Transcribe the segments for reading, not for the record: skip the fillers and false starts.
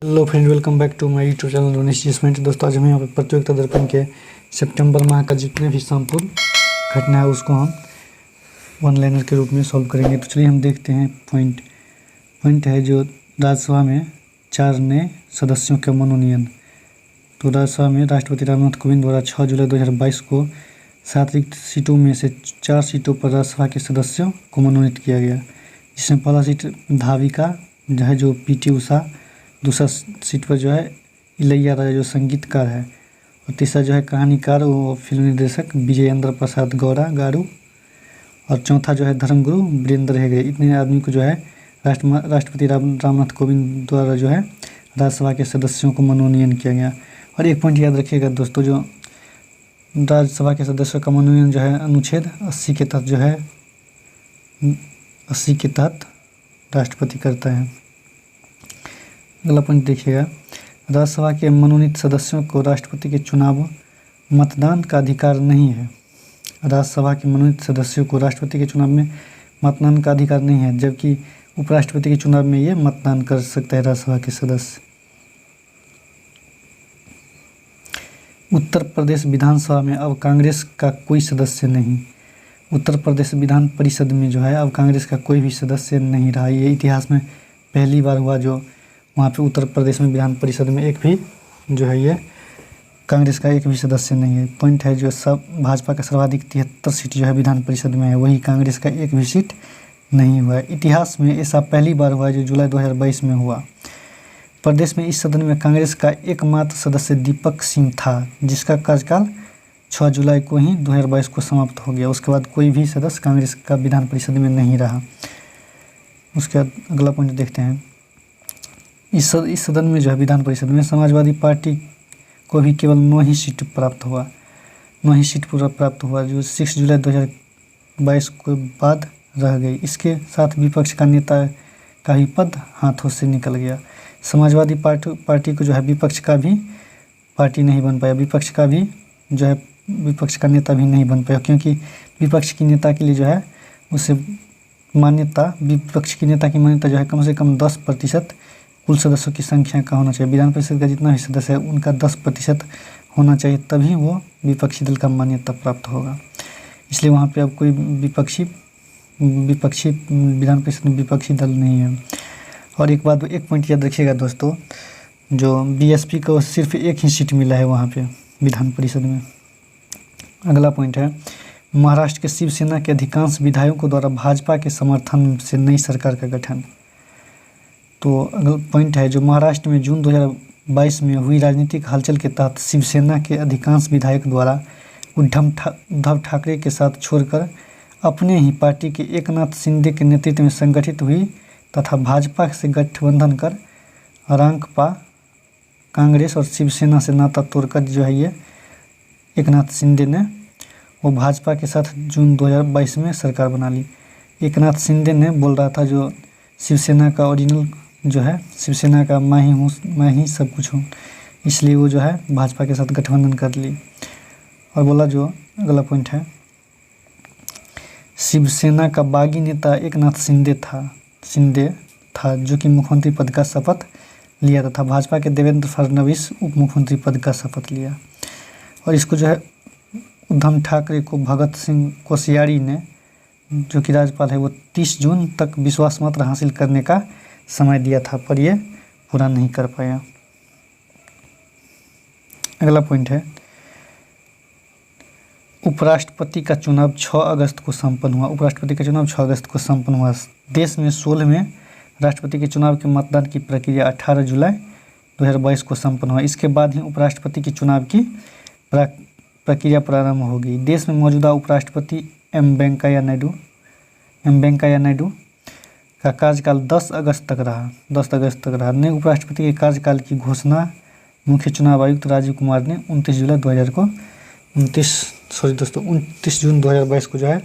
Hello friend, welcome back to my YouTube channel Ronish जिसमें दोस्तों आज हम यहाँ पर प्रतियोगिता दर्पण के सितंबर माह का जितने भी संपूर्ण घटना है उसको हम वन लाइनर के रूप में सॉल्व करेंगे। तो चलिए हम देखते हैं। पॉइंट है जो राज्यसभा में 4 नए सदस्यों के मनोनयन। तो राज्यसभा में राष्ट्रपति रामनाथ कोविंद द्वारा 6 जुलाई 2022 को 7 रिक्त सीटों में से 4 सीटों पर राज्यसभा के सदस्यों को मनोनीत किया गया, जिसमें पहला सीट धाविका जो PT उषा, दूसरा सीट पर जो है इलैयाराजा जो संगीतकार है, और तीसरा जो है कहानीकार वो फिल्म निर्देशक विजयेंद्र प्रसाद गारू, और चौथा जो है धर्मगुरु वीरेंद्र हेगड़े। इतने आदमी को जो है राष्ट्रपति रामनाथ कोविंद द्वारा जो है राज्यसभा के सदस्यों को मनोनयन किया गया। और एक पॉइंट याद रखिएगा दोस्तों, जो राज्यसभा के सदस्यों का मनोनयन जो है अनुच्छेद 80 के तहत जो है 80 के तहत राष्ट्रपति करता है। अगला पॉइंट देखिएगा, राज्यसभा के मनोनीत सदस्यों को राष्ट्रपति के चुनाव मतदान का अधिकार नहीं है। राज्यसभा के मनोनीत सदस्यों को राष्ट्रपति के चुनाव में मतदान का अधिकार नहीं है, जबकि उपराष्ट्रपति के चुनाव में ये मतदान कर सकता है राज्यसभा के सदस्य। उत्तर प्रदेश विधानसभा में अब कांग्रेस का कोई सदस्य नहीं। उत्तर प्रदेश विधान परिषद में जो है अब कांग्रेस का कोई भी सदस्य नहीं रहा। ये इतिहास में पहली बार हुआ जो वहाँ पे उत्तर प्रदेश में विधान परिषद में एक भी जो है ये कांग्रेस का एक भी सदस्य नहीं है। पॉइंट है जो सब भाजपा का सर्वाधिक 73 सीट जो है विधान परिषद में है, वही कांग्रेस का एक भी सीट नहीं हुआ है। इतिहास में ऐसा पहली बार हुआ जो जुलाई 2022 में हुआ। प्रदेश में इस सदन में कांग्रेस का एकमात्र सदस्य दीपक सिंह था, जिसका कार्यकाल 6 जुलाई को ही 2022 को समाप्त हो गया। उसके बाद कोई भी सदस्य कांग्रेस का विधान परिषद में नहीं रहा। उसके बाद अगला पॉइंट देखते हैं। इस सदन में जो है विधान परिषद में समाजवादी पार्टी को भी केवल 9 ही सीट प्राप्त हुआ। 9 ही सीट पूरा प्राप्त हुआ जो 6 जुलाई 2022 के बाद रह गई। इसके साथ विपक्ष का नेता का भी पद हाथों से निकल गया। समाजवादी पार्टी को जो है विपक्ष का भी पार्टी नहीं बन पाया, विपक्ष का भी जो है विपक्ष का नेता भी नहीं बन पाया, क्योंकि विपक्ष की नेता के लिए जो है उसे विपक्ष की नेता की मान्यता जो है कम से कम 10% कुल सदस्यों की संख्या का होना चाहिए। विधान परिषद का जितना भी सदस्य है उनका 10% होना चाहिए, तभी वो विपक्षी दल का मान्यता प्राप्त होगा। इसलिए वहाँ पे अब कोई विपक्षी विधान परिषद में विपक्षी दल नहीं है। और एक पॉइंट याद रखिएगा दोस्तों, जो BSP को सिर्फ एक ही सीट मिला है वहाँ पे विधान परिषद में। अगला पॉइंट है, महाराष्ट्र के शिवसेना के अधिकांश विधायकों द्वारा भाजपा के समर्थन से नई सरकार का गठन। तो अगला पॉइंट है, जो महाराष्ट्र में जून 2022 में हुई राजनीतिक हलचल के तहत शिवसेना के अधिकांश विधायक द्वारा उद्धव ठाकरे के साथ छोड़कर अपने ही पार्टी के एकनाथ शिंदे के नेतृत्व में संगठित हुई तथा भाजपा से गठबंधन कर रांकपा, कांग्रेस और शिवसेना से नाता तोड़कर जो है ये एकनाथ शिंदे ने वो भाजपा के साथ जून 2022 में सरकार बना ली। एकनाथ शिंदे ने बोल रहा था जो शिवसेना का ओरिजिनल जो है शिवसेना का मैं ही हूँ, मैं ही सब कुछ हूँ, इसलिए वो जो है भाजपा के साथ गठबंधन कर ली। और बोला जो अगला पॉइंट है, शिवसेना का बागी नेता एकनाथ शिंदे था जो कि मुख्यमंत्री पद का शपथ लिया तथा भाजपा के देवेंद्र फडणवीस उप मुख्यमंत्री पद का शपथ लिया। और इसको जो है उद्धव ठाकरे को भगत सिंह कोश्यारी ने, जो कि राज्यपाल है, वो 30 जून तक विश्वास मत हासिल करने का समय दिया था, पर ये पूरा नहीं कर पाया। अगला पॉइंट है, उपराष्ट्रपति का चुनाव 6 अगस्त को संपन्न हुआ। उपराष्ट्रपति का चुनाव 6 अगस्त को संपन्न हुआ। देश में 16वें राष्ट्रपति के चुनाव के मतदान की प्रक्रिया 18 जुलाई 2022 को संपन्न हुआ। इसके बाद ही उपराष्ट्रपति के चुनाव की प्रक्रिया प्रारंभ होगी। देश में मौजूदा उपराष्ट्रपति एम वेंकैया नायडू का कार्यकाल 10 अगस्त तक रहा। नए उपराष्ट्रपति के कार्यकाल की घोषणा मुख्य चुनाव आयुक्त राजीव कुमार ने 29 जून 2022 को जो है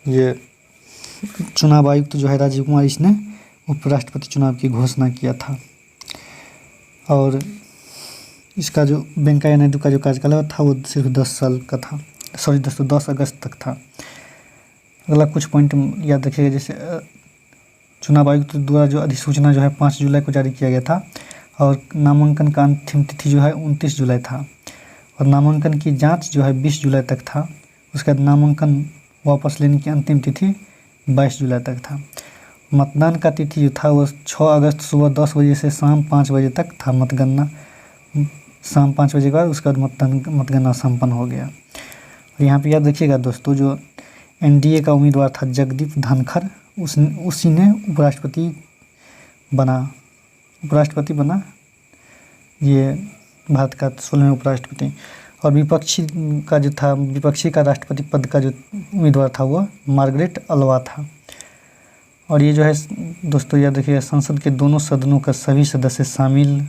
ये चुनाव आयुक्त जो है राजीव कुमार, इसने उपराष्ट्रपति चुनाव की घोषणा किया था। और इसका जो वेंकैया नायडू का जो कार्यकाल था वो सिर्फ 10 साल का था, 10 अगस्त तक था। अगला कुछ पॉइंट याद रखिएगा, जैसे चुनाव आयुक्त द्वारा जो अधिसूचना जो है 5 जुलाई को जारी किया गया था। और नामांकन का अंतिम तिथि जो है 29 जुलाई था और नामांकन की जांच जो है 20 जुलाई तक था। उसके बाद नामांकन वापस लेने की अंतिम तिथि 22 जुलाई तक था। मतदान का तिथि जो था वो 6 अगस्त सुबह 10 बजे से शाम 5 बजे तक था। मतगणना शाम 5 बजे के बाद उसके बाद मतगणना संपन्न हो गया। और यहाँ पे याद रखिएगा दोस्तों, जो एनडीए का उम्मीदवार था जगदीप धनखड़, उसी ने उपराष्ट्रपति बना ये भारत का 16वें उपराष्ट्रपति। और विपक्षी का राष्ट्रपति पद का जो उम्मीदवार था वो मार्गरेट अलवा था। और ये जो है दोस्तों याद रखिएगा, संसद के दोनों सदनों का सभी सदस्य शामिल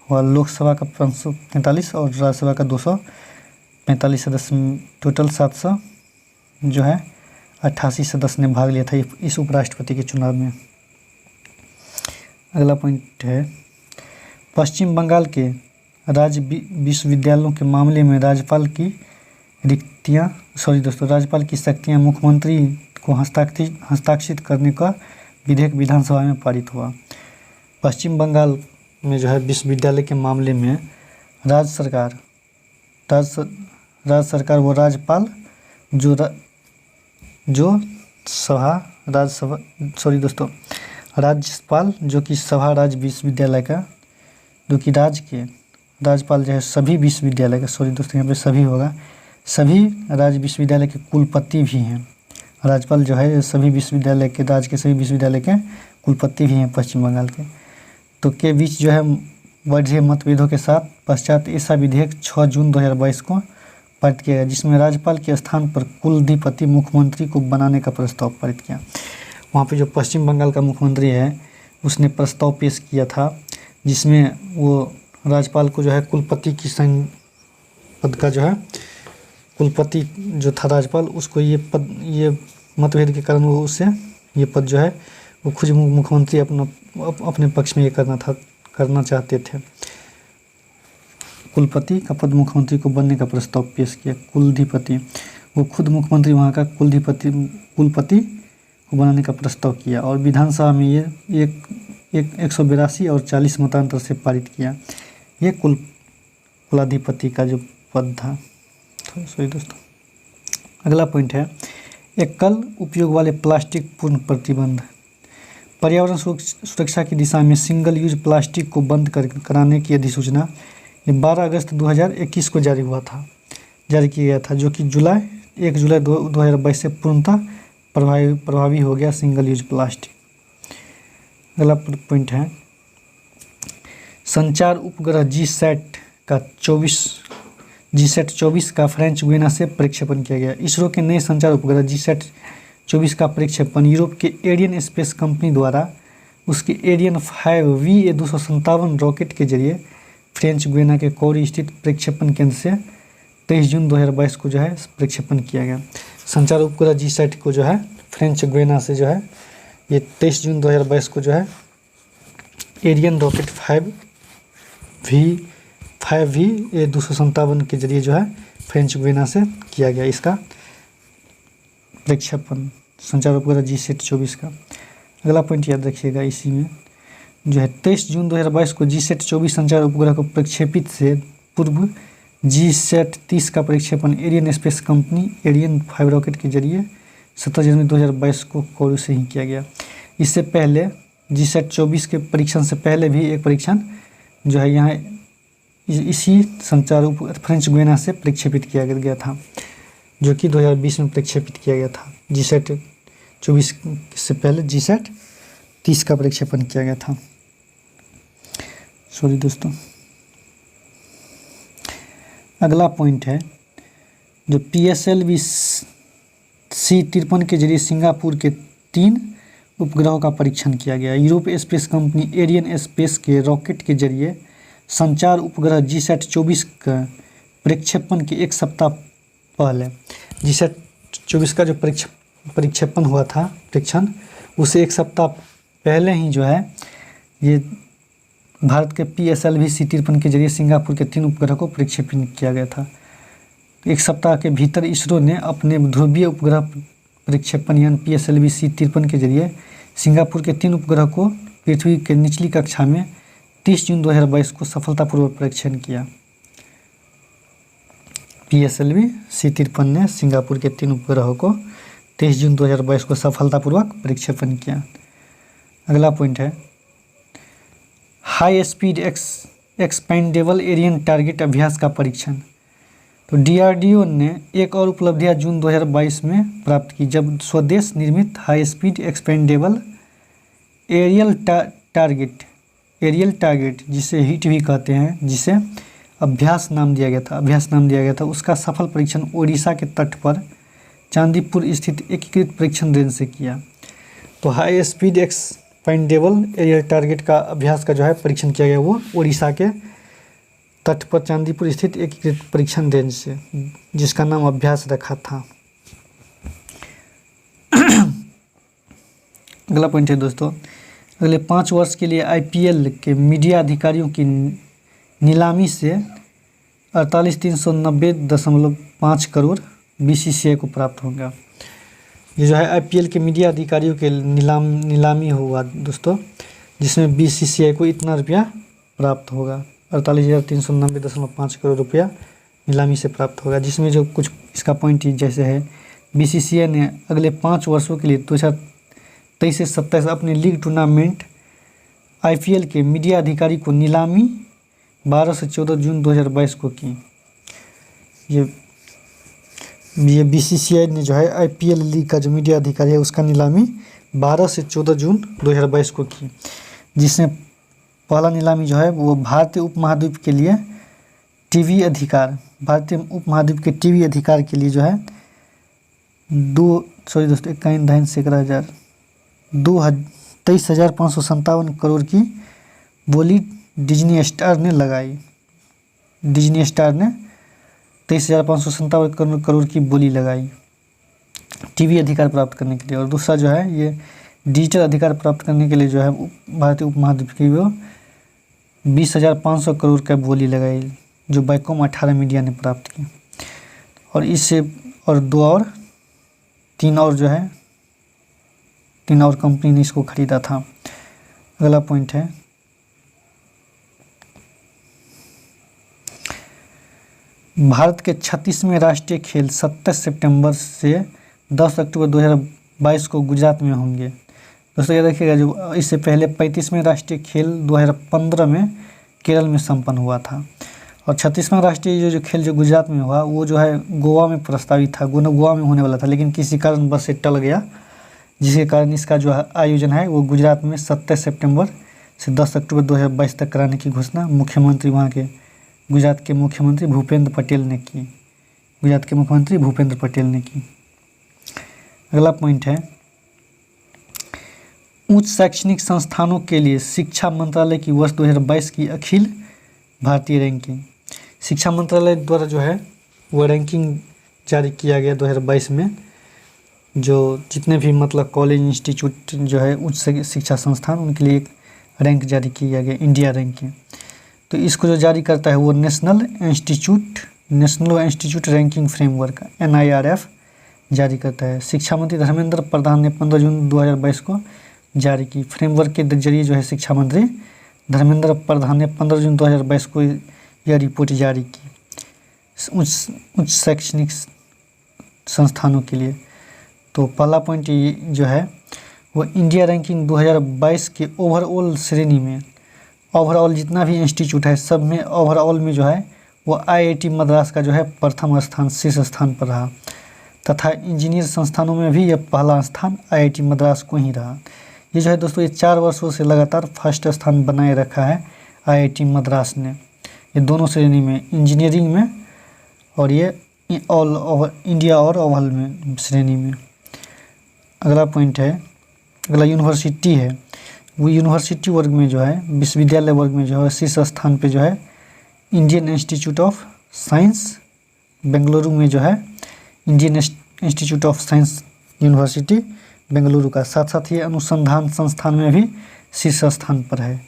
हुआ। लोकसभा का 543 और राज्यसभा का 245 सदस्य, टोटल 700 जो है 88 सदस्य ने भाग लिया था इस उपराष्ट्रपति के चुनाव में। अगला पॉइंट है, पश्चिम बंगाल के राज्य विश्वविद्यालयों के मामले में राज्यपाल की शक्तियां मुख्यमंत्री को हस्ताक्षरित करने का विधेयक विधानसभा में पारित हुआ। पश्चिम बंगाल में जो है विश्वविद्यालय के मामले में राज्य सरकार वो राज्यपाल राज्यपाल जो कि सभा राज्य विश्वविद्यालय का, जो कि राज्य के राज्यपाल जो है सभी विश्वविद्यालय का, यहाँ पे सभी होगा, सभी राज्य विश्वविद्यालय के कुलपति भी हैं। राज्यपाल जो है सभी विश्वविद्यालय के, राज्य के सभी विश्वविद्यालय के कुलपति भी हैं पश्चिम बंगाल के। तो के बीच जो है बढ़े मतभेदों के साथ पश्चात ऐसा विधेयक 6 जून 2022 को पारित किया गया, जिसमें राज्यपाल के स्थान पर कुलाधिपति मुख्यमंत्री को बनाने का प्रस्ताव पारित किया। वहाँ पे जो पश्चिम बंगाल का मुख्यमंत्री है उसने प्रस्ताव पेश किया था, जिसमें वो राज्यपाल को जो है कुलपति की पद का जो है कुलपति जो था राज्यपाल, उसको ये मतभेद के कारण वो उससे ये पद जो है वो खुद मुख्यमंत्री अपने पक्ष में ये करना चाहते थे। कुलपति का पद मुख्यमंत्री को बनने का प्रस्ताव पेश किया। कुलाधिपति वो खुद मुख्यमंत्री वहाँ का कुलपति को बनाने का प्रस्ताव किया और विधानसभा में ये 182 और 40 मतांतर से पारित किया। ये कुलाधिपति का जो पद था। तो सॉरी दोस्तों, अगला पॉइंट है, एकल उपयोग वाले प्लास्टिक पूर्ण प्रतिबंध। पर्यावरण सुरक्षा की दिशा में सिंगल यूज प्लास्टिक को बंद कराने की अधिसूचना 12 अगस्त 2021 को जारी किया गया था, जो कि 1 जुलाई 2022 से पूर्णतः प्रभावी हो गया सिंगल यूज प्लास्टिक। अगला पॉइंट है, संचार उपग्रह जीसैट 24 का फ्रेंच गुयाना से प्रक्षेपण किया गया। इसरो के नए संचार उपग्रह जीसैट 24 का प्रक्षेपण यूरोप के एरियन स्पेस कंपनी द्वारा उसके एरियन 5 VA257 रॉकेट के जरिए फ्रेंच गुयाना के कोरी स्थित प्रक्षेपण केंद्र से 23 जून 2022 को जो है प्रक्षेपण किया गया। संचार उपग्रह जीसैट को जो है फ्रेंच गुयाना से जो है ये 23 जून 2022 को जो है एरियन रॉकेट 5 VA257 के जरिए जो है फ्रेंच गुयाना से किया गया इसका प्रक्षेपण, संचार उपग्रह जीसैट 24 का। अगला पॉइंट याद रखिएगा, इसी में जो है 23 जून 2022 को जीसैट 24 संचार उपग्रह को प्रक्षेपित से पूर्व जीसैट 30 का प्रक्षेपण Ariane space company Ariane 5 rocket के जरिए 17 जनवरी 2022 को कोरू से ही किया गया। इससे पहले जीसैट 24 के परीक्षण से पहले भी एक परीक्षण जो है यहाँ इसी संचार फ्रेंच गुयाना से प्रक्षेपित किया गया था, जो कि 2020 में प्रक्षेपित किया गया था। जीसैट 24 से पहले जीसैट 30 का प्रक्षेपण किया गया था। सॉरी दोस्तों, अगला पॉइंट है, जो PSLV C-53 के जरिए सिंगापुर के 3 उपग्रहों का परीक्षण किया गया। Europe space company Ariane space के रॉकेट के जरिए संचार उपग्रह जीसैट 24 का प्रक्षेपण के एक सप्ताह पहले जीसैट 24 का जो प्रक्षेपण हुआ था परीक्षण, उसे एक सप्ताह पहले ही जो है ये भारत के PSLV C-53 के जरिए सिंगापुर के 3 उपग्रह को प्रक्षेपण किया गया था। एक सप्ताह के भीतर इसरो ने अपने ध्रुवीय उपग्रह प्रक्षेपण यानी PSLV C-53 के जरिए सिंगापुर के 3 उपग्रह को पृथ्वी के निचली कक्षा में 30 जून 2022 को सफलतापूर्वक परीक्षण किया। PSLV C-53 ने सिंगापुर के 3 उपग्रहों को 23 जून 2022 को सफलतापूर्वक प्रक्षेपण किया। अगला पॉइंट है high speed expendable aerial target अभ्यास का परीक्षण। तो DRDO ने एक और उपलब्धियां जून 2022 में प्राप्त की, जब स्वदेश निर्मित high speed expendable aerial target जिसे हिट भी कहते हैं, जिसे अभ्यास नाम दिया गया था, उसका सफल परीक्षण ओडिशा के तट पर चांदीपुर स्थित एकीकृत परीक्षण रेंज से किया। तो high speed expendable aerial target का अभ्यास का जो है परीक्षण किया गया, वो ओडिशा के तट पर चांदीपुर स्थित एकीकृत परीक्षण रेंज से, जिसका नाम अभ्यास रखा था। अगला पॉइंट है दोस्तों, अगले 5 वर्ष के लिए IPL के मीडिया अधिकारियों की नीलामी से 48,390.5 करोड़ BCCI को प्राप्त होगा। ये जो है IPL के मीडिया अधिकारियों के नीलामी हुआ दोस्तों, जिसमें BCCI को इतना रुपया प्राप्त होगा, 48,390.5 करोड़ रुपया नीलामी से प्राप्त होगा। जिसमें जो कुछ इसका पॉइंट जैसे है, BCCI ने अगले 5 वर्षों के लिए 2023 से 27 अपने लीग टूर्नामेंट IPL के मीडिया अधिकारी को नीलामी 12 से 14 जून 2022 को की। ये BCCI ने जो है IPL लीग का जो मीडिया अधिकारी है उसका नीलामी 12 से 14 जून 2022 को की, जिसमें पहला नीलामी जो है वो भारतीय उपमहाद्वीप के लिए टीवी अधिकार, भारतीय उपमहाद्वीप के टीवी अधिकार के लिए जो है 23,557 करोड़ की बोली डिज्नी स्टार ने लगाई। डिज्नी स्टार ने 23,557 करोड़ की बोली लगाई टीवी अधिकार प्राप्त करने के लिए। और दूसरा जो है ये डिजिटल अधिकार प्राप्त करने के लिए जो है भारतीय उपमहाद्वीप की वो 20,500 करोड़ का बोली लगाई, जो बाइकॉम 18 मीडिया ने प्राप्त की। और इससे और 3 और कंपनी ने इसको खरीदा था। अगला पॉइंट है भारत के 36वें राष्ट्रीय खेल 27 सितंबर से 10 अक्टूबर 2022 को गुजरात में होंगे। दोस्तों ये देखिएगा, जो इससे पहले 35वें राष्ट्रीय खेल 2015 में केरल में संपन्न हुआ था, और 36वां राष्ट्रीय जो खेल जो गुजरात में हुआ वो जो है गोवा में प्रस्तावित था, गोवा में होने वाला था, लेकिन किसी कारण बस से टल गया, जिसके कारण इसका जो आयोजन है वो गुजरात में 27 सितंबर से 10 अक्टूबर 2022 तक कराने की घोषणा मुख्यमंत्री वहाँ के गुजरात के मुख्यमंत्री भूपेंद्र पटेल ने की। अगला पॉइंट है उच्च शैक्षणिक संस्थानों के लिए शिक्षा मंत्रालय की वर्ष 2022 की अखिल भारतीय रैंकिंग। शिक्षा मंत्रालय द्वारा जो है वो रैंकिंग जारी किया गया 2022 में, जो जितने भी मतलब कॉलेज इंस्टीट्यूट जो है उच्च शिक्षा संस्थान, उनके लिए एक रैंक जारी किया गया, इंडिया रैंकिंग। तो इसको जो जारी करता है वो national institute ranking framework NIRF जारी करता है। शिक्षा मंत्री धर्मेंद्र प्रधान ने 15 जून 2022 को जारी की। फ्रेमवर्क के जरिए जो है शिक्षा मंत्री धर्मेंद्र प्रधान ने 15 जून 2022 को यह रिपोर्ट जारी की उच्च शैक्षणिक संस्थानों के लिए। तो पहला पॉइंट जो है वो इंडिया रैंकिंग 2022 के ओवरऑल श्रेणी में, ओवरऑल जितना भी इंस्टीट्यूट है सब में ओवरऑल में जो है वो IIT मद्रास का जो है प्रथम स्थान, शीर्ष स्थान पर रहा, तथा इंजीनियर संस्थानों में भी यह पहला स्थान IIT मद्रास को ही रहा। ये जो है दोस्तों ये 4 वर्षों से लगातार फर्स्ट स्थान बनाए रखा है IIT मद्रास ने, ये दोनों श्रेणी में, इंजीनियरिंग में और ये ऑल ओवर इंडिया और ओवरऑल में श्रेणी में। अगला पॉइंट है, अगला यूनिवर्सिटी है, वो यूनिवर्सिटी वर्ग में जो है, विश्वविद्यालय वर्ग में जो है शीर्ष स्थान पे जो है Indian institute of science Bengaluru में जो है Indian institute of science university Bengaluru का, साथ साथ ये अनुसंधान संस्थान में भी शीर्ष स्थान पर है।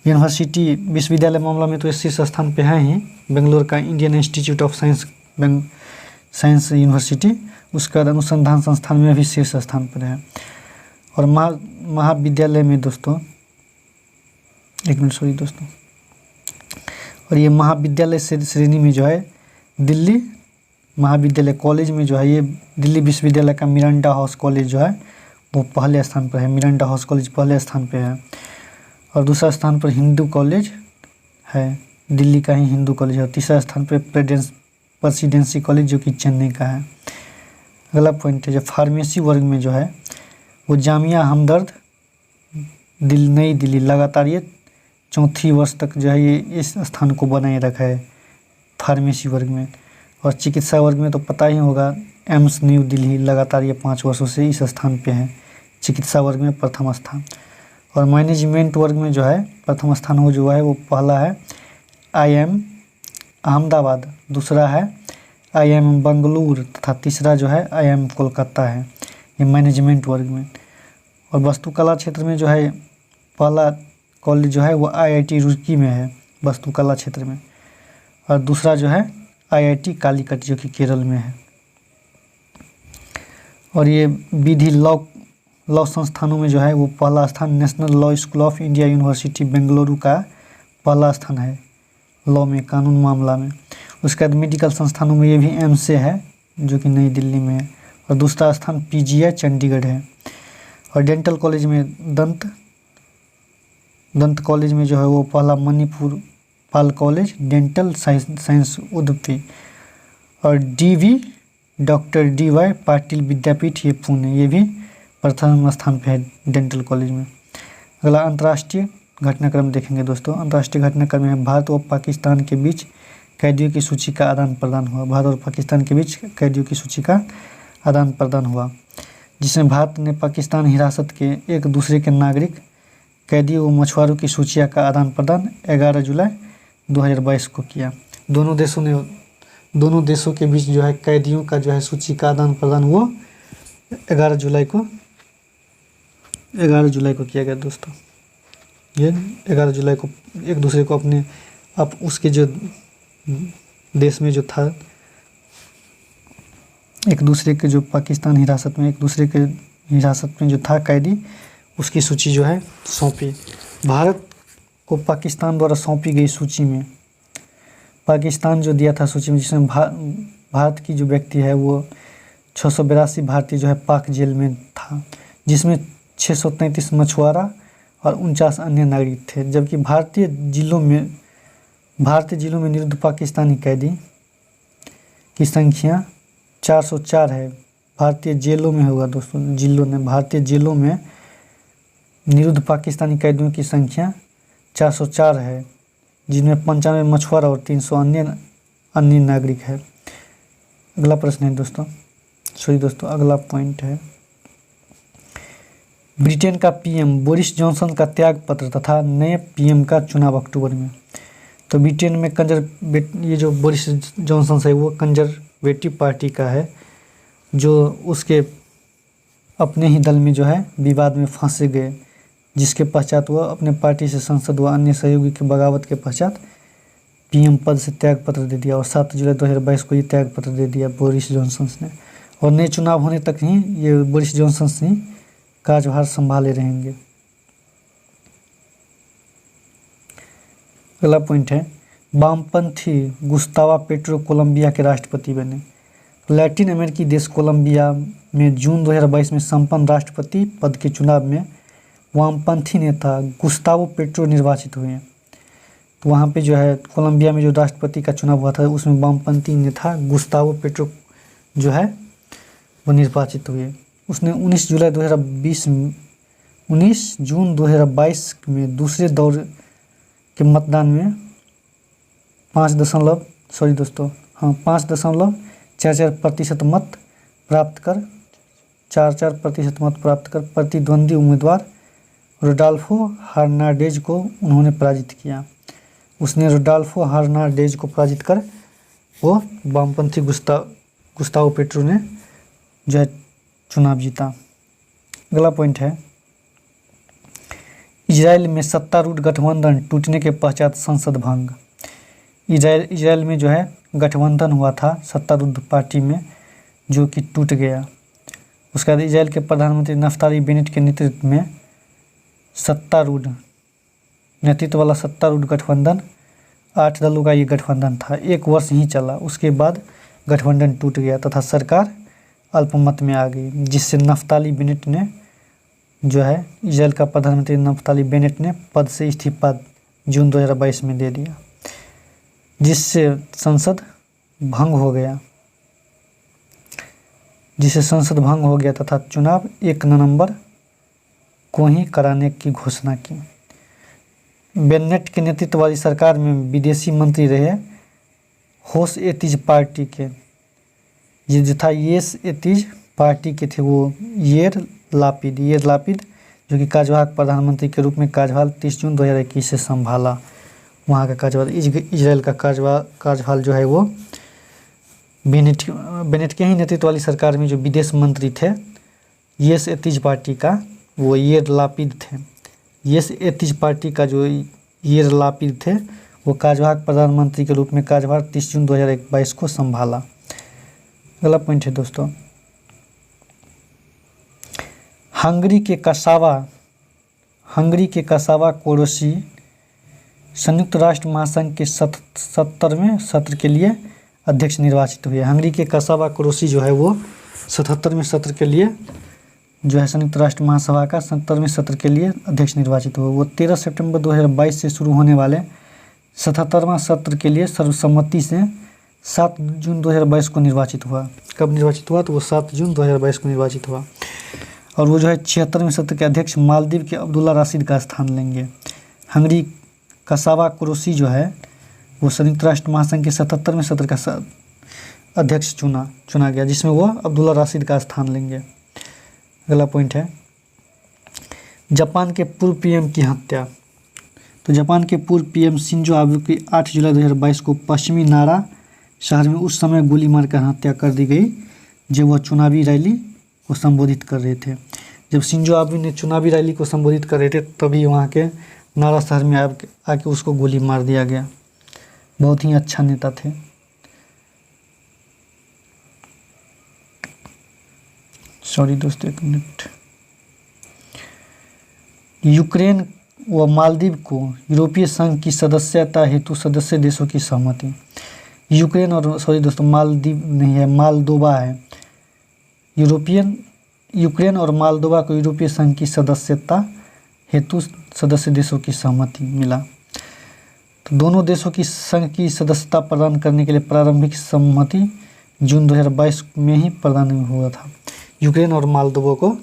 यूनिवर्सिटी विश्वविद्यालय मामला में तो ये शीर्ष स्थान पे है ही, बेंगलुरु का Indian institute of science university, उसके बाद अनुसंधान संस्थान में भी शीर्ष स्थान पर है। और महाविद्यालय में दोस्तों एक मिनट सॉरी दोस्तों। और ये महाविद्यालय श्रेणी में जो है दिल्ली महाविद्यालय कॉलेज में जो है ये दिल्ली विश्वविद्यालय का मिरांडा हाउस कॉलेज जो है वो पहले स्थान पर है। मिरांडा हाउस कॉलेज पहले स्थान पे है। और दूसरा स्थान पर हिंदू कॉलेज है, दिल्ली का ही हिंदू कॉलेज है। और तीसरा स्थान पर प्रेसिडेंसी कॉलेज जो कि चेन्नई का है। अगला पॉइंट है जो फार्मेसी वर्ग में जो है वो जामिया हमदर्द नई दिल्ली लगातार ये चौथी वर्ष तक जो है ये इस स्थान को बनाए रखा है फार्मेसी वर्ग में। और चिकित्सा वर्ग में तो पता ही होगा एम्स न्यू दिल्ली लगातार ये 5 वर्षों से इस स्थान पे है, चिकित्सा वर्ग में प्रथम स्थान। और मैनेजमेंट वर्ग में जो है प्रथम स्थान हो जो है वो पहला है IIM अहमदाबाद, दूसरा है IIM बंगलुरु तथा तीसरा जो है IIM कोलकाता है, ये मैनेजमेंट वर्ग में। और वास्तुकला क्षेत्र में जो है पहला कॉलेज जो है वो IIT रुड़की में है वास्तुकला क्षेत्र में। और दूसरा जो है IIT कालीकट जो कि केरल में है। और ये विधि लॉ संस्थानों में जो है वो पहला स्थान national law school of India university Bengaluru का पहला स्थान है लॉ में, कानून मामला में। उसके बाद मेडिकल संस्थानों में ये भी एम्स से है जो कि नई दिल्ली में है। और दूसरा स्थान PGI चंडीगढ़ है। और डेंटल कॉलेज में दंत कॉलेज में जो है वो पहला मणिपुर पाल कॉलेज डेंटल साइंस उडुपी। और डॉक्टर DY पाटिल विद्यापीठ ये पुणे, ये भी प्रथम स्थान पे है डेंटल कॉलेज में। अगला अंतर्राष्ट्रीय घटनाक्रम देखेंगे दोस्तों। अंतर्राष्ट्रीय घटनाक्रम है भारत और पाकिस्तान के बीच कैदियों की सूची का आदान प्रदान हुआ। भारत और पाकिस्तान के बीच कैदियों की सूची का आदान प्रदान हुआ, जिसमें भारत ने पाकिस्तान हिरासत के एक दूसरे के नागरिक कैदियों व मछुआरों की सूचियाँ का आदान प्रदान 11 जुलाई 2022 को किया। दोनों देशों के बीच जो है कैदियों का जो है सूची का आदान प्रदान वो 11 जुलाई को किया गया दोस्तों। ये 11 जुलाई को एक दूसरे को उसके जो देश में जो था एक दूसरे के जो पाकिस्तान हिरासत में एक दूसरे के हिरासत में जो था कैदी उसकी सूची जो है सौंपी। भारत को पाकिस्तान द्वारा सौंपी गई सूची में पाकिस्तान जो दिया था सूची में, जिसमें भारत की जो व्यक्ति है वो 682 भारतीय जो है पाक जेल में था, जिसमें 633 मछुआरा और 49 अन्य नागरिक थे। जबकि भारतीय जिलों में निरुद्ध पाकिस्तानी कैदी की संख्या 404 है। भारतीय जेलों में होगा दोस्तों, भारतीय जेलों में निरुद्ध पाकिस्तानी कैदियों की संख्या 404 है, जिनमें 95 मछुआरा और 300 अन्य नागरिक है। अगला प्रश्न है दोस्तों, अगला पॉइंट है ब्रिटेन का PM बोरिस जॉनसन का त्यागपत्र तथा नए PM का चुनाव अक्टूबर में। तो ब्रिटेन में ये जो बोरिस जॉनसन है वो कंजरवेटिव पार्टी का है, जो उसके अपने ही दल में जो है विवाद में फंसे गए, जिसके पश्चात वह अपने पार्टी से संसद व अन्य सहयोगी की बगावत के पश्चात PM पद से त्यागपत्र दे दिया। और 7 जुलाई 2022 को ये त्यागपत्र दे दिया बोरिस जॉनसन ने। और नए चुनाव होने तक ही ये बोरिस जॉनसन ही कार्यभार संभाले रहेंगे। अगला पॉइंट है वामपंथी गुस्तावा पेट्रो कोलंबिया के राष्ट्रपति बने। लैटिन अमेरिकी देश कोलंबिया में जून 2022 में संपन्न राष्ट्रपति पद के चुनाव में वामपंथी नेता गुस्तावो पेट्रो निर्वाचित हुए। तो वहाँ पे जो है कोलंबिया में जो राष्ट्रपति का चुनाव हुआ था उसमें वामपंथी नेता गुस्तावो पेट्रो जो है वो निर्वाचित हुए। उसने 19 जून 2022 में दूसरे दौर के मतदान में 5.44% मत प्राप्त कर 44% मत प्राप्त कर प्रतिद्वंदी उम्मीदवार रोडाल्फो हर्नांडेज को उन्होंने पराजित किया। उसने रोडाल्फो हर्नांडेज को पराजित कर वो वामपंथी गुस्तावो पेट्रो ने जो है चुनाव जीता। अगला पॉइंट है इजराइल में सत्तारूढ़ गठबंधन टूटने के पश्चात संसद भंग। इजराइल में जो है गठबंधन हुआ था सत्तारूढ़ पार्टी में जो कि टूट गया। उसके बाद इजराइल के प्रधानमंत्री नफ्ताली बेनेट के नेतृत्व में सत्तारूढ़ नेतृत्व वाला सत्तारूढ़ गठबंधन 8 दलों का ये गठबंधन था। 1 वर्ष ही चला, उसके बाद गठबंधन टूट गया तथा सरकार अल्पमत में आ गई, जिससे नफ्ताली बेनेट ने जो है इजराइल का प्रधानमंत्री नफ्ताली बेनेट ने पद से इस्तीफा जून 2022 में दे दिया, जिससे संसद भंग हो गया तथा चुनाव 1 नवंबर को ही कराने की घोषणा की। बेनेट के नेतृत्व वाली सरकार में विदेशी मंत्री रहे होश एतिज पार्टी के, ये जो था येस एतिज पार्टी के थे वो येर लापिड जो कि कार्यवाहक प्रधानमंत्री के रूप में कार्यभार 30 जून 2021 से संभाला। वहाँ का कार्यभार इजराइल का कार्यभार जो है वो बेनेट के ही नेतृत्व वाली सरकार में जो विदेश मंत्री थे येस एतिज पार्टी का वो येर लापिड थे। येस एतिज पार्टी का जो येर लापिड थे वो कार्यवाहक प्रधानमंत्री के रूप में कार्यभार 30 जून 2022 को संभाला। अगला पॉइंट है दोस्तों, हंगरी के कसावा कोरोसी संयुक्त राष्ट्र महासंघ के 77वें सत्र के लिए अध्यक्ष निर्वाचित हुए। हंगरी के कसावा कोरोसी जो है वो 77वें सत्र के लिए जो है संयुक्त राष्ट्र महासभा का 77वें सत्र के लिए अध्यक्ष निर्वाचित हुआ। वो 13 सितंबर 2022 से शुरू होने वाले 77वां सत्र के लिए सर्वसम्मति से 7 जून 2022 को निर्वाचित हुआ। कब निर्वाचित हुआ? तो वो 7 जून 2022 को निर्वाचित हुआ। और वो जो है 76वें सत्र के अध्यक्ष मालदीव के अब्दुल्ला राशिद का स्थान लेंगे। हंगरी कसावा कोरोसी जो है वो संयुक्त राष्ट्र महासंघ के 77वें सत्र का अध्यक्ष चुना गया, जिसमें वो अब्दुल्ला राशिद का स्थान लेंगे। अगला पॉइंट है, जापान के पूर्व पीएम की हत्या। तो जापान के पूर्व पीएम शिंजो आबे की 8 जुलाई 2022 को पश्चिमी नारा शहर में उस समय गोली मारकर हत्या कर दी गई जब वह चुनावी रैली को संबोधित कर रहे थे। जब शिंजो आबे ने चुनावी रैली को संबोधित कर रहे थे तभी वहाँ के नारा शहर में आके उसको गोली मार दिया गया। बहुत ही अच्छा नेता थे। सॉरी दोस्तों, 1 मिनट। यूक्रेन व मालदीव को यूरोपीय संघ की सदस्यता हेतु सदस्य देशों की सहमति। यूक्रेन और मालदीव नहीं है, मालदोवा है। यूक्रेन और मालदोवा को यूरोपीय संघ की सदस्यता हेतु सदस्य देशों की सहमति मिला। तो दोनों देशों की संघ की सदस्यता प्रदान करने के लिए प्रारंभिक सहमति जून 2022 में ही प्रदान हुआ था। यूक्रेन और मालदोवा को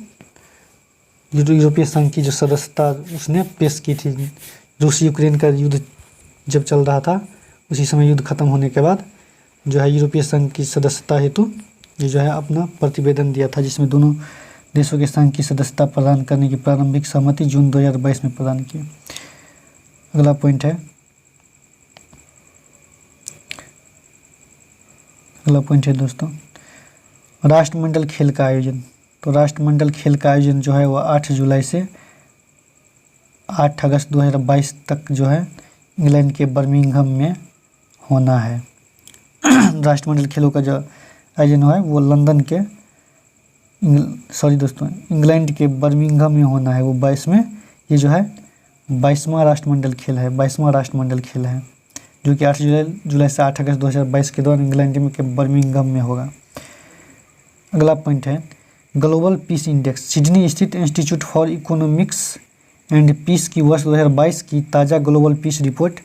यूरोपीय संघ की जो सदस्यता उसने पेश की थी। रूस यूक्रेन का युद्ध जब चल रहा था उसी समय युद्ध खत्म होने के बाद जो है यूरोपीय संघ की सदस्यता हेतु ये जो है अपना प्रतिवेदन दिया था, जिसमें दोनों देशों के संघ की सदस्यता प्रदान करने की प्रारंभिक सहमति जून 2022 में प्रदान की। अगला पॉइंट है दोस्तों, राष्ट्रमंडल खेल का आयोजन। तो राष्ट्रमंडल खेल का आयोजन जो है वो 8 जुलाई से 8 अगस्त 2022 तक जो है इंग्लैंड के बर्मिंघम में होना है। राष्ट्रमंडल खेलों का जो आयोजन हुआ है वो लंदन के इंग्लैंड के बर्मिंघम में होना है। वो 22 में ये जो है 22वां राष्ट्रमंडल खेल है, 22वां राष्ट्रमंडल खेल है जो कि 8 जुलाई से 8 अगस्त 2022 के दौरान इंग्लैंड के बर्मिंघम में होगा। अगला पॉइंट है, ग्लोबल पीस इंडेक्स। सिडनी स्थित institute for economics and peace की वर्ष 2022 की ताज़ा ग्लोबल पीस रिपोर्ट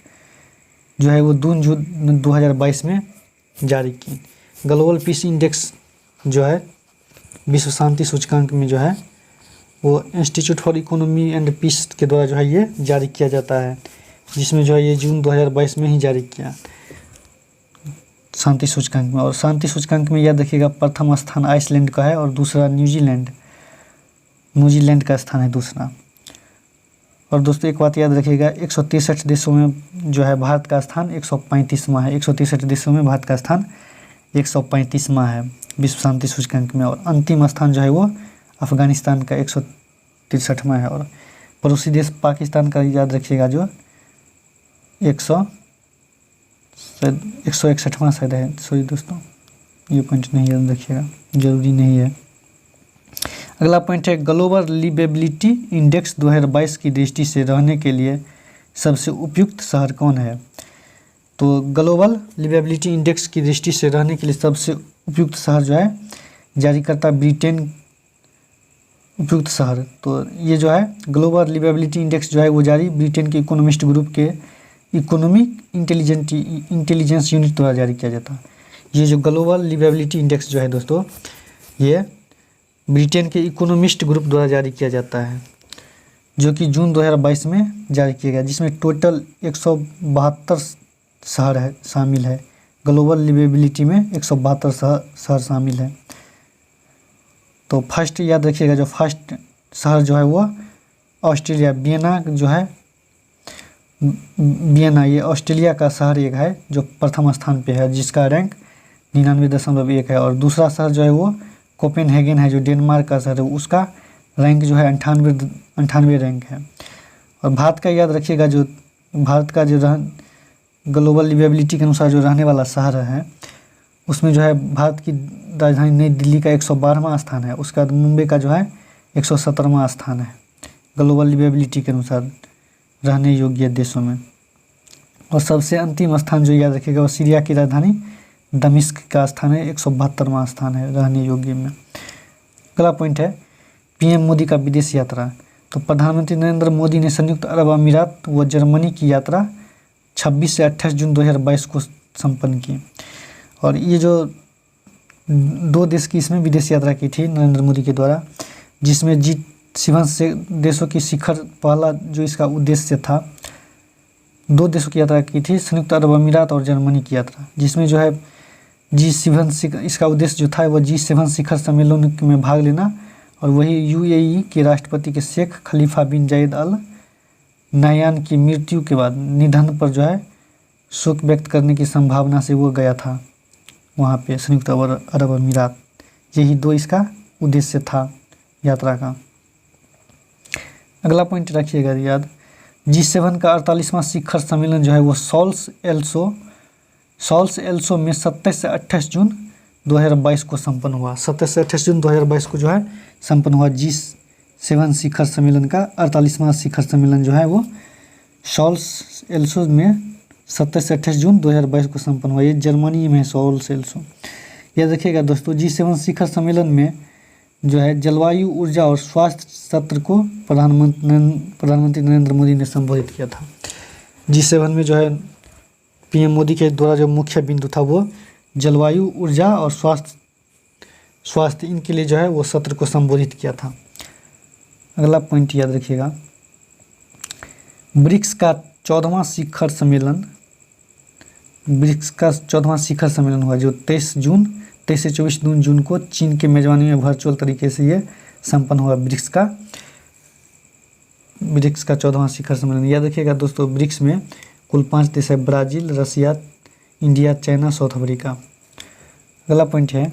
जो है वो जून 2022 में जारी की। ग्लोबल पीस इंडेक्स जो है विश्व शांति सूचकांक में जो है वो institute for economy and peace के द्वारा जो है ये जारी किया जाता है, जिसमें जो है ये जून 2022 में ही जारी किया शांति सूचकांक में। और शांति सूचकांक में याद रखिएगा प्रथम स्थान आइसलैंड का है और दूसरा न्यूजीलैंड का स्थान है दूसरा। और दोस्तों एक बात याद रखिएगा, 163 देशों में जो है भारत का स्थान 135वां है। 163 देशों में भारत का स्थान 135वां है विश्व शांति सूचकांक में। और अंतिम स्थान जो है वो अफगानिस्तान का 163वां है। और पड़ोसी देश पाकिस्तान का याद रखिएगा जो 161वां शायद है। सॉरी दोस्तों, ये पॉइंट नहीं याद रखिएगा, ज़रूरी नहीं है। अगला पॉइंट है, ग्लोबल लिवेबिलिटी इंडेक्स 2022 की दृष्टि से रहने के लिए सबसे उपयुक्त शहर कौन है? तो ग्लोबल लिवेबिलिटी इंडेक्स की दृष्टि से रहने के लिए सबसे उपयुक्त शहर जो है जारी करता ब्रिटेन उपयुक्त शहर। तो ये जो है ग्लोबल लिवेबिलिटी इंडेक्स जो है वो जारी ब्रिटेन के इकोनॉमिस्ट ग्रुप के इकोनॉमिक इंटेलिजेंस यूनिट द्वारा जारी किया जाता है। ये जो ग्लोबल लिवेबिलिटी इंडेक्स जो है दोस्तों ये ब्रिटेन के इकोनॉमिस्ट ग्रुप द्वारा जारी किया जाता है, जो कि जून 2022 में जारी किया गया, जिसमें टोटल 172 शहर है शामिल है। ग्लोबल लिवेबिलिटी में 172 शहर शामिल है। तो फर्स्ट याद रखिएगा, जो फर्स्ट शहर जो है वो ऑस्ट्रेलिया वियना जो है, वियना ये ऑस्ट्रेलिया का शहर एक है जो प्रथम स्थान पे है, जिसका रैंक 99.1 है। और दूसरा शहर जो है वो कोपेनहेगन है जो डेनमार्क का शहर है, उसका रैंक जो है 98 रैंक है। और भारत का याद रखिएगा, जो भारत का जो ग्लोबल लिवेबिलिटी के अनुसार जो रहने वाला शहर है उसमें जो है भारत की राजधानी नई दिल्ली का 112वां स्थान है। उसके बाद मुंबई का जो है 117वां स्थान है ग्लोबल लिवेबिलिटी के अनुसार रहने योग्य देशों में। और सबसे अंतिम स्थान जो याद रखिएगा वो सीरिया की राजधानी दमिश्क का स्थान है, 172वां स्थान है रहने योग्य में। अगला पॉइंट है पीएम मोदी का विदेश यात्रा। तो प्रधानमंत्री नरेंद्र मोदी ने संयुक्त अरब अमीरात व जर्मनी की यात्रा 26 से 28 जून 2022 को संपन्न की। और ये जो 2 देश की इसमें विदेश यात्रा की थी नरेंद्र मोदी के द्वारा, जिसमें G7 से देशों की शिखर पहला जो इसका उद्देश्य था, 2 देशों की यात्रा की थी, संयुक्त अरब अमीरात और जर्मनी की यात्रा, जिसमें जो है G7 इसका उद्देश्य जो था वो G7 शिखर सम्मेलन में भाग लेना और वही UAE के राष्ट्रपति के शेख खलीफा बिन जायद अल नहयान की मृत्यु के बाद निधन पर जो है शोक व्यक्त करने की संभावना से वो गया था वहाँ पे संयुक्त अरब अमीरात। यही 2 इसका उद्देश्य था यात्रा का। अगला पॉइंट रखिएगा याद, G7 का 48वां शिखर सम्मेलन जो है वो सॉल्स एल्सो में 27 से 28 जून 2022 को संपन्न हुआ। 27 से 28 जून 2022 को जो है संपन्न हुआ G7 शिखर सम्मेलन का 48वां शिखर सम्मेलन जो है वो सॉल्स एल्सो में 27 से 28 जून 2022 को संपन्न हुआ। ये जर्मनी में सॉल्स एल्सो। याद रखिएगा दोस्तों, G7 शिखर सम्मेलन में जो है जलवायु, ऊर्जा और स्वास्थ्य सत्र को प्रधानमंत्री नरेंद्र मोदी ने संबोधित किया था। G7 में जो है पीएम मोदी के द्वारा जो मुख्य बिंदु था वो जलवायु, ऊर्जा और स्वास्थ्य इनके लिए जो है वो सत्र को संबोधित किया था। अगला पॉइंट याद रखिएगा, ब्रिक्स का 14वां शिखर सम्मेलन हुआ जो 23 से 24 जून को चीन के मेजबानी में वर्चुअल तरीके से ये संपन्न हुआ। ब्रिक्स का 14वां शिखर सम्मेलन। याद रखिएगा दोस्तों, ब्रिक्स में कुल 5 देश है, ब्राज़ील, रसिया, इंडिया, चाइना, साउथ अफ्रीका। अगला पॉइंट है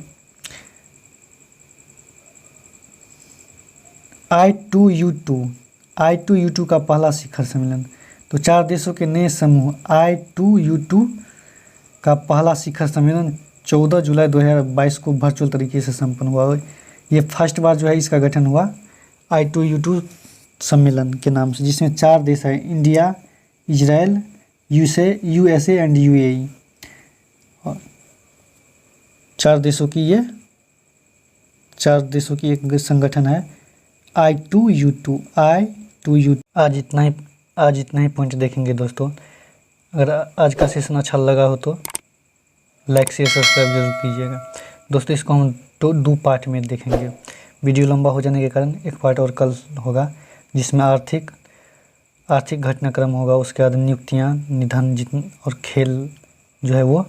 I2U2 का पहला शिखर सम्मेलन। तो 4 देशों के नए समूह I2U2 का पहला शिखर सम्मेलन 14 जुलाई 2022 को वर्चुअल तरीके से संपन्न हुआ। ये फर्स्ट बार जो है इसका गठन हुआ I2U2 सम्मेलन के नाम से, जिसमें 4 देश है, India, Israel, USA and UAE। और 4 देशों की एक संगठन है I2U2। आज इतना ही पॉइंट देखेंगे दोस्तों। अगर आज का सेशन अच्छा लगा हो तो लाइक शेयर सब्सक्राइब जरूर कीजिएगा दोस्तों। इसको हम 2 पार्ट में देखेंगे। वीडियो लंबा हो जाने के कारण एक पार्ट और कल होगा, जिसमें आर्थिक घटनाक्रम होगा, उसके बाद नियुक्तियाँ, निधन और खेल जो है वो